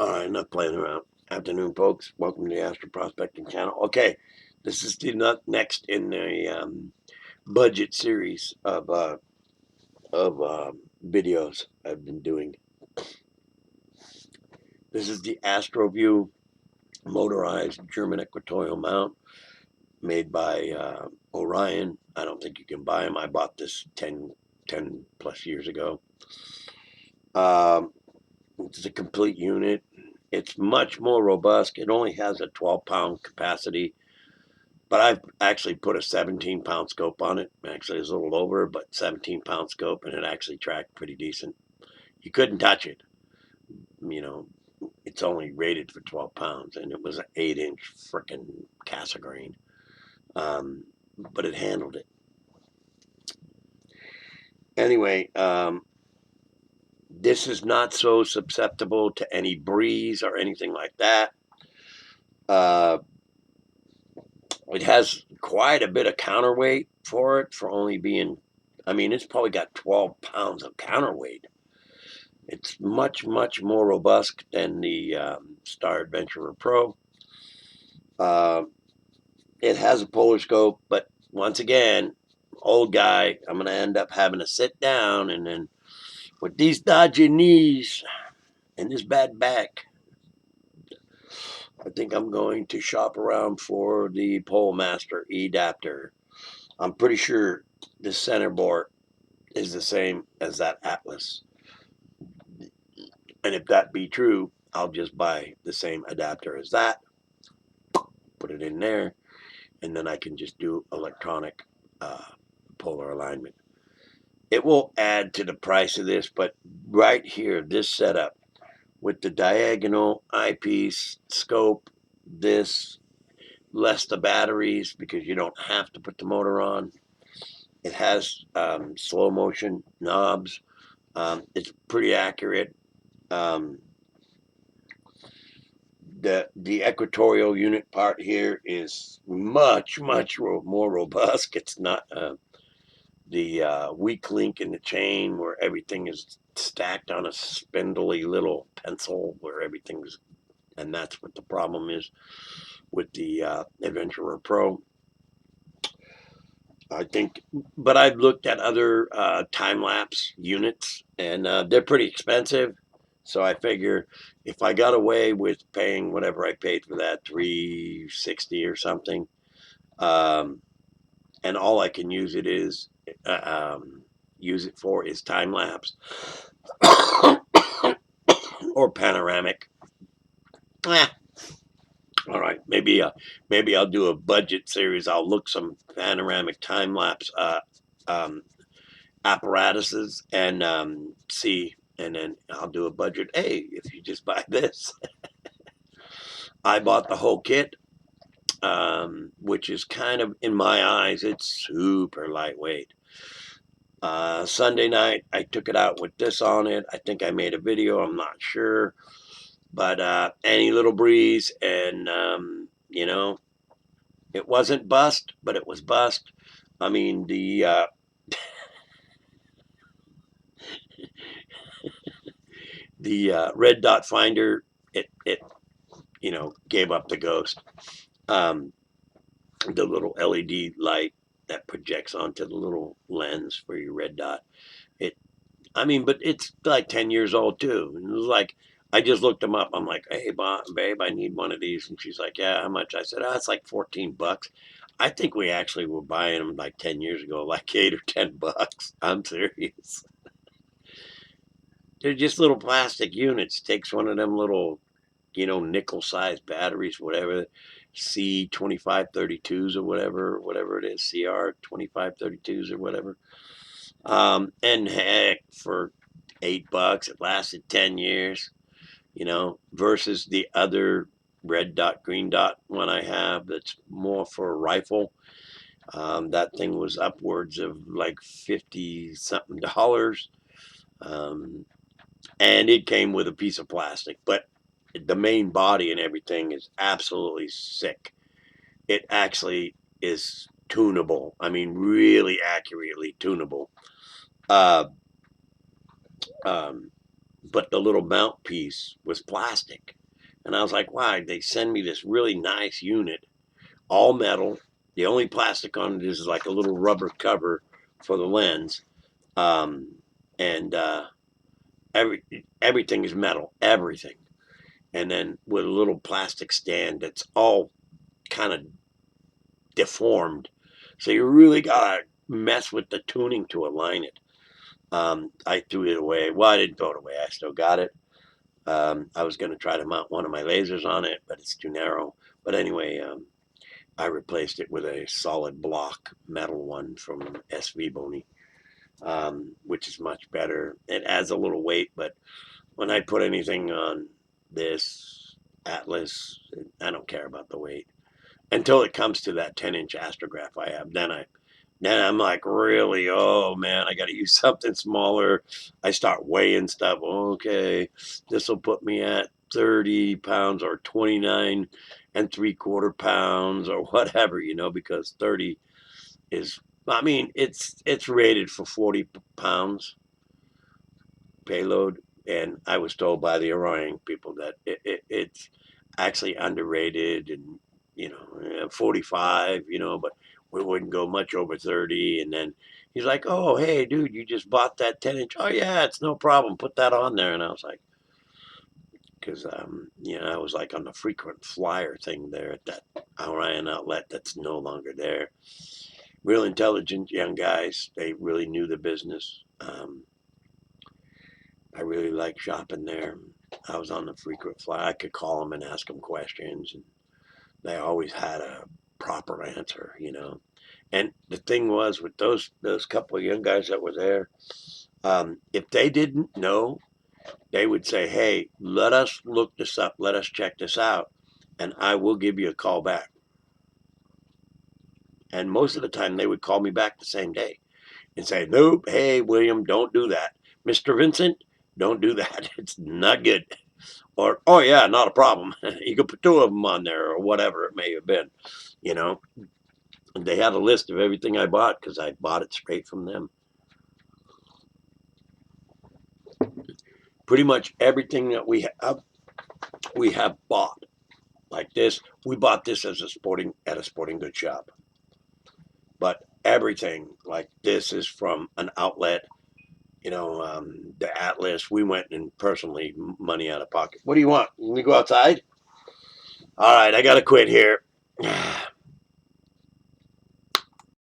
All right, enough playing around. Afternoon, folks. Welcome to the Astro-Prospecting channel. Okay, this is the next in the budget series of videos I've been doing. This is the AstroView motorized German equatorial mount made by Orion. I don't think you can buy them. I bought this 10 plus years ago. It's a complete unit. It's much more robust. It only has a 12-pound capacity, but I've actually put a 17-pound scope on it. Actually, it's a little over, but 17-pound scope, and it actually tracked pretty decent. You couldn't touch it. You know, it's only rated for 12 pounds, and it was an 8-inch frickin' Cassegrain. But it handled it. Anyway, this is not so susceptible to any breeze or anything like that. It has quite a bit of counterweight for it, for only being, I mean, it's probably got 12 pounds of counterweight. It's much, much more robust than the Star Adventurer Pro. It has a polar scope, but once again, old guy, I'm going to end up having to sit down, and then with these dodgy knees and this bad back, I think I'm going to shop around for the Polemaster adapter. I'm pretty sure the center board is the same as that Atlas. And if that be true, I'll just buy the same adapter as that, put it in there, and then I can just do electronic polar alignment. It will add to the price of this, but right here, this setup with the diagonal eyepiece scope, this less the batteries because you don't have to put the motor on. It has slow motion knobs. It's pretty accurate. The equatorial unit part here is much more robust. It's not the weak link in the chain where everything is stacked on a spindly little pencil where everything's, and that's what the problem is with the Adventurer Pro. I think, but I've looked at other time-lapse units, and they're pretty expensive. So I figure if I got away with paying whatever I paid for that, $360 or something, and all I can use it is use it for is time lapse or panoramic. Eh, all right, maybe I'll do a budget series. I'll look some panoramic time lapse apparatuses and see, and then I'll do a budget. Hey, if you just buy this, I bought the whole kit, which is kind of, in my eyes, it's super lightweight. Sunday night, I took it out with this on it. I think I made a video. I'm not sure, but any little breeze, and you know, it wasn't bust, but it was bust. I mean, the red dot finder, it you know, gave up the ghost. The little LED light that projects onto the little lens for your red dot. I mean, but it's like 10 years old too. And it was like, I just looked them up. I'm like, hey, babe, I need one of these. And she's like, yeah, how much? I said, oh, it's like 14 bucks. I think we actually were buying them like 10 years ago, like 8 or 10 bucks. I'm serious. They're just little plastic units. Takes one of them little, you know, nickel-sized batteries, whatever, C2532s or whatever it is, CR2532s or whatever. And heck, for $8, it lasted 10 years, you know, versus the other red dot, green dot one I have that's more for a rifle. That thing was upwards of like 50 something dollars. And it came with a piece of plastic, but the main body and everything is absolutely sick. It actually is tunable. I mean, really accurately tunable. Uh, um, but the little mouthpiece was plastic. And I was like, why? They send me this really nice unit, all metal. The only plastic on it is like a little rubber cover for the lens. Um, and every everything is metal, everything. And then with a little plastic stand that's all kind of deformed. So you really gotta mess with the tuning to align it. I threw it away. Well, I didn't throw it away. I still got it. I was going to try to mount one of my lasers on it, but it's too narrow. But anyway, I replaced it with a solid block metal one from SV Bony, which is much better. It adds a little weight, but when I put anything on this Atlas, I don't care about the weight until it comes to that 10-inch astrograph I have. Then I'm like, really? Oh man, I got to use something smaller. I start weighing stuff. Okay, this will put me at 30 pounds or 29 3/4 pounds or whatever, because 30 is, I mean, it's rated for 40 pounds payload. And I was told by the Orion people that it's actually underrated and, 45, but we wouldn't go much over 30. And then he's like, oh, hey, dude, you just bought that 10-inch. Oh, yeah, it's no problem. Put that on there. And I was like, because, I was like on the frequent flyer thing there at that Orion outlet that's no longer there. Real intelligent young guys. They really knew the business. I really liked shopping there. I was on the frequent flyer. I could call them and ask them questions, and they always had a proper answer. And the thing was with those couple of young guys that were there, if they didn't know, they would say, "Hey, let us look this up. Let us check this out, and I will give you a call back." And most of the time, they would call me back the same day and say, "Nope, hey, William, don't do that. Mr. Vincent, don't do that. It's not good." Or, "Oh yeah, not a problem. You could put two of them on there," or whatever it may have been. You know, and they had a list of everything I bought because I bought it straight from them. Pretty much everything that we have bought. Like this, we bought this as at a sporting goods shop. But everything like this is from an outlet. The Atlas. We went and personally money out of pocket. What do you want? Let me go outside. All right, I gotta quit here.